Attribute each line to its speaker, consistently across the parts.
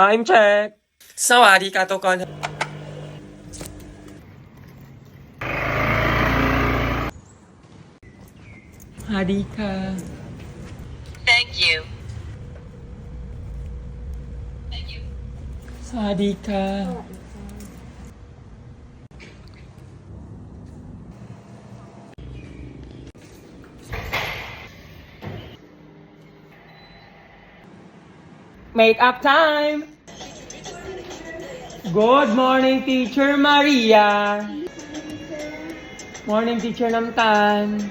Speaker 1: I'm check สวัสดีค่ะทุกคนสวัสดีค่ะ
Speaker 2: Thank you.
Speaker 1: สวัสดีค่ะ Make up time! Good morning, Teacher Maria! Morning, Teacher Namtan!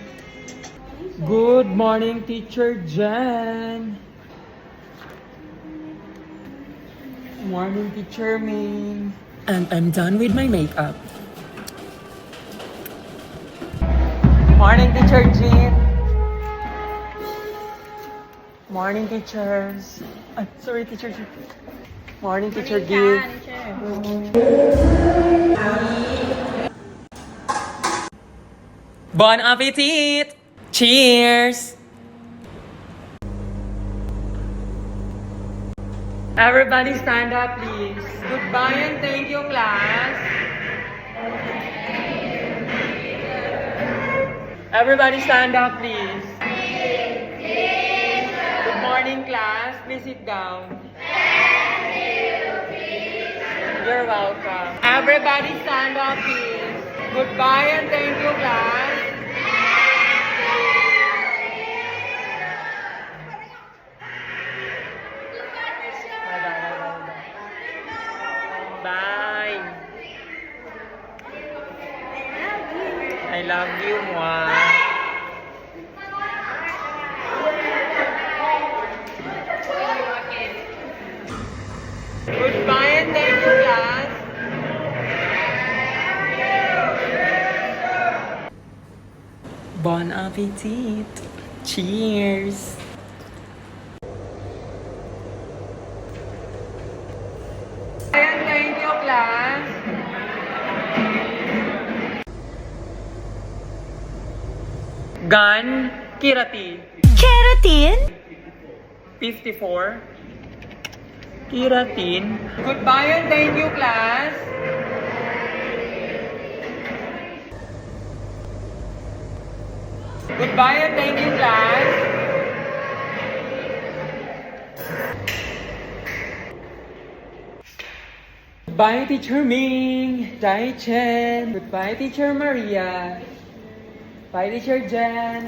Speaker 1: Good morning, Teacher Jen! Morning, Teacher Ming! And I'm done with my makeup. Morning, Teacher Jean! Morning, teachers! Sorry, Teacher Jean. Morning, Teacher Gil. Bon appetit! Cheers! Everybody stand up, please. Goodbye and thank you, class. Everybody stand up, please. Good morning, class. Please sit down. You're welcome. Everybody stand up, please. Goodbye and thank you, class. Bye. I love you, Mwa. Goodbye and thank you, class. Bon appetit. Cheers. And thank you, class. Gan Kirati.
Speaker 2: Keratin?
Speaker 1: 54. Keratin. Goodbye and thank you, class. Goodbye and thank you, class. Goodbye, Teacher Ming. Dai Chen. Goodbye, Teacher Maria. Bye, Teacher Jen.